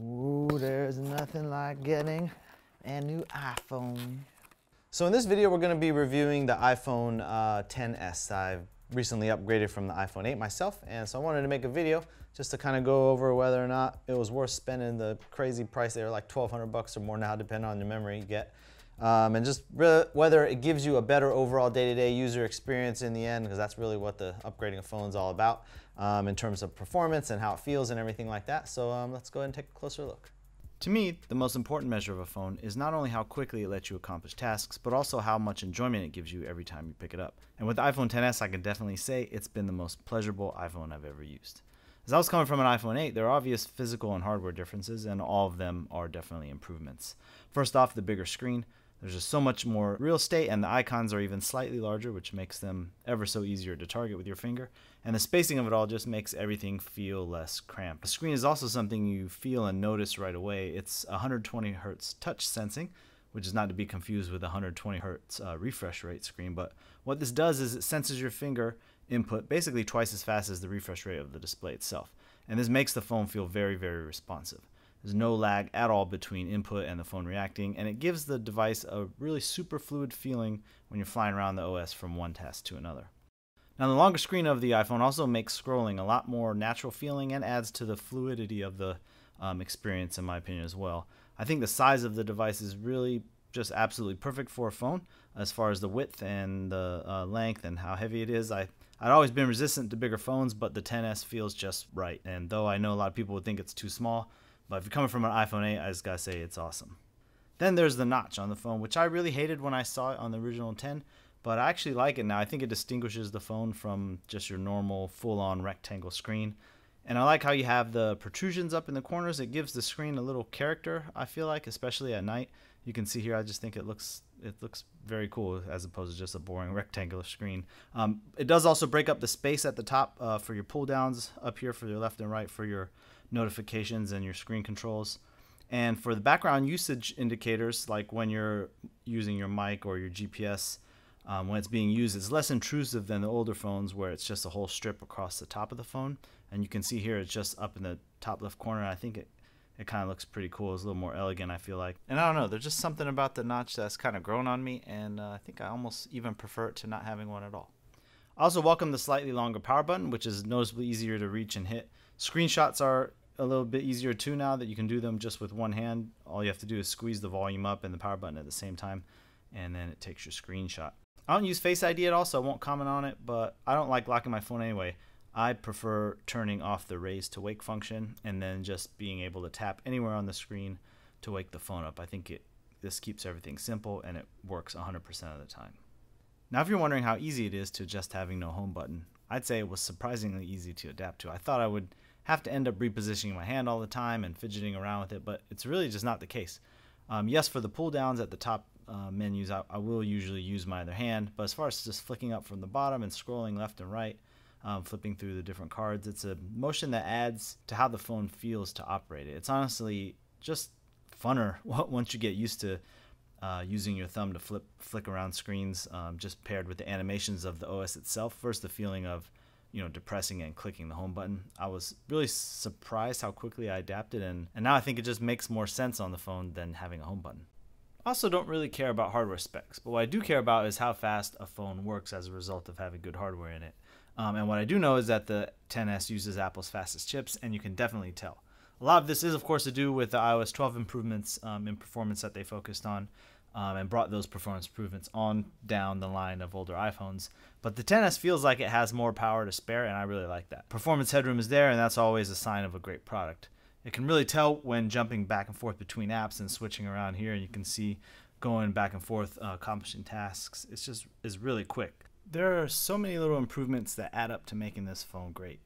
Ooh, there's nothing like getting a new iPhone. So in this video, we're going to be reviewing the iPhone XS. I've recently upgraded from the iPhone 8 myself, and so I wanted to make a video just to kind of go over whether or not it was worth spending the crazy price. They're like $1,200 or more now, depending on the memory you get. And just whether it gives you a better overall day-to-day user experience in the end, because that's really what the upgrading a phone is all about, in terms of performance and how it feels and everything like that. So let's go ahead and take a closer look. To me, the most important measure of a phone is not only how quickly it lets you accomplish tasks, but also how much enjoyment it gives you every time you pick it up. And with the iPhone XS, I can definitely say it's been the most pleasurable iPhone I've ever used. As I was coming from an iPhone 8, there are obvious physical and hardware differences, and all of them are definitely improvements. First off, the bigger screen. There's just so much more real estate, and the icons are even slightly larger, which makes them ever so easier to target with your finger. And the spacing of it all just makes everything feel less cramped. The screen is also something you feel and notice right away. It's 120 Hz touch sensing, which is not to be confused with 120 Hz refresh rate screen. But what this does is it senses your finger input basically twice as fast as the refresh rate of the display itself. And this makes the phone feel very, very responsive. There's no lag at all between input and the phone reacting, and it gives the device a really super fluid feeling when you're flying around the OS from one task to another. Now, the longer screen of the iPhone also makes scrolling a lot more natural feeling and adds to the fluidity of the experience, in my opinion, as well. I think the size of the device is really just absolutely perfect for a phone as far as the width and the length and how heavy it is. I'd always been resistant to bigger phones, but the XS feels just right. And though I know a lot of people would think it's too small, but if you're coming from an iPhone 8, I just gotta say it's awesome. Then there's the notch on the phone, which I really hated when I saw it on the original 10, but I actually like it now. I think it distinguishes the phone from just your normal full-on rectangle screen. And I like how you have the protrusions up in the corners. It gives the screen a little character, I feel like, especially at night. You can see here, I just think it looks very cool as opposed to just a boring rectangular screen. It does also break up the space at the top for your pull downs, up here for your left and right for your notifications and your screen controls. And for the background usage indicators, like when you're using your mic or your GPS, when it's being used, it's less intrusive than the older phones where it's just a whole strip across the top of the phone. And you can see here it's just up in the top left corner. I think it kind of looks pretty cool. It's a little more elegant, I feel like. And I don't know, there's just something about the notch that's kind of grown on me, and I think I almost even prefer it to not having one at all. I also welcome the slightly longer power button, which is noticeably easier to reach and hit. Screenshots are a little bit easier too now that you can do them just with one hand. All you have to do is squeeze the volume up and the power button at the same time, and then it takes your screenshot. I don't use Face ID at all, so I won't comment on it, but I don't like locking my phone anyway. I prefer turning off the raise to wake function and then just being able to tap anywhere on the screen to wake the phone up. I think this keeps everything simple, and it works 100% of the time. Now, if you're wondering how easy it is to just having no home button, I'd say it was surprisingly easy to adapt to. I thought I would have to end up repositioning my hand all the time and fidgeting around with it, but it's really just not the case. Yes, for the pull downs at the top menus, I will usually use my other hand, but as far as just flicking up from the bottom and scrolling left and right, flipping through the different cards, it's a motion that adds to how the phone feels to operate it. It's honestly just funner once you get used to using your thumb to flick around screens, just paired with the animations of the OS itself versus the feeling of depressing and clicking the home button. I was really surprised how quickly I adapted, and now I think it just makes more sense on the phone than having a home button. I also don't really care about hardware specs, but what I do care about is how fast a phone works as a result of having good hardware in it. And what I do know is that the XS uses Apple's fastest chips, and you can definitely tell. A lot of this is, of course, to do with the iOS 12 improvements in performance that they focused on, and brought those performance improvements on down the line of older iPhones. But the XS feels like it has more power to spare, and I really like that. Performance headroom is there, and that's always a sign of a great product. It can really tell when jumping back and forth between apps and switching around here, and you can see going back and forth accomplishing tasks. It's really quick. There are so many little improvements that add up to making this phone great.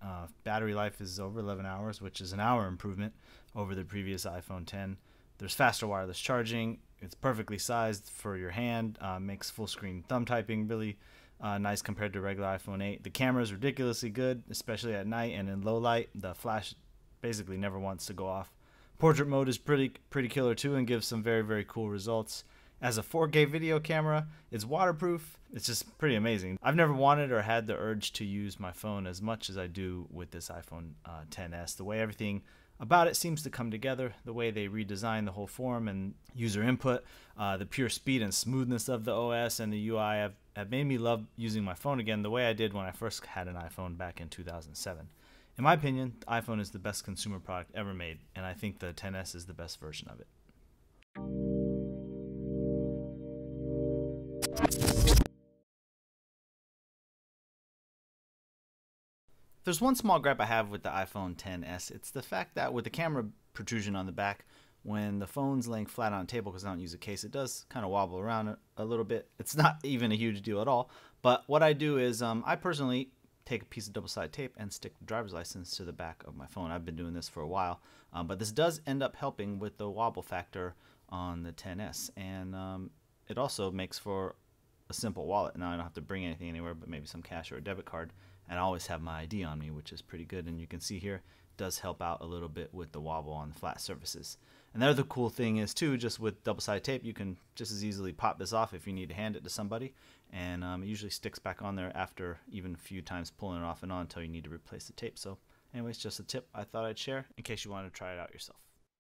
Battery life is over 11 hours, which is an hour improvement over the previous iPhone 10. There's faster wireless charging. It's perfectly sized for your hand. Makes full screen thumb typing really nice compared to regular iPhone 8. The camera is ridiculously good, especially at night and in low light. The flash basically never wants to go off. Portrait mode is pretty killer too, and gives some very, very cool results. As a 4K video camera, it's waterproof. It's just pretty amazing. I've never wanted or had the urge to use my phone as much as I do with this iPhone XS. The way everything about it seems to come together, the way they redesign the whole form and user input, the pure speed and smoothness of the OS and the UI have made me love using my phone again the way I did when I first had an iPhone back in 2007. In my opinion, the iPhone is the best consumer product ever made, and I think the XS is the best version of it. There's one small gripe I have with the iPhone XS. It's the fact that with the camera protrusion on the back, when the phone's laying flat on a table because I don't use a case, it does kind of wobble around a little bit. It's not even a huge deal at all. But what I do is I personally take a piece of double-sided tape and stick the driver's license to the back of my phone. I've been doing this for a while, but this does end up helping with the wobble factor on the XS, and it also makes for a simple wallet. Now I don't have to bring anything anywhere but maybe some cash or a debit card, and I always have my ID on me, which is pretty good. And you can see here, it does help out a little bit with the wobble on the flat surfaces. And the other cool thing is too, just with double-sided tape, you can just as easily pop this off if you need to hand it to somebody, and it usually sticks back on there after even a few times pulling it off and on until you need to replace the tape. So anyways, just a tip I thought I'd share in case you want to try it out yourself.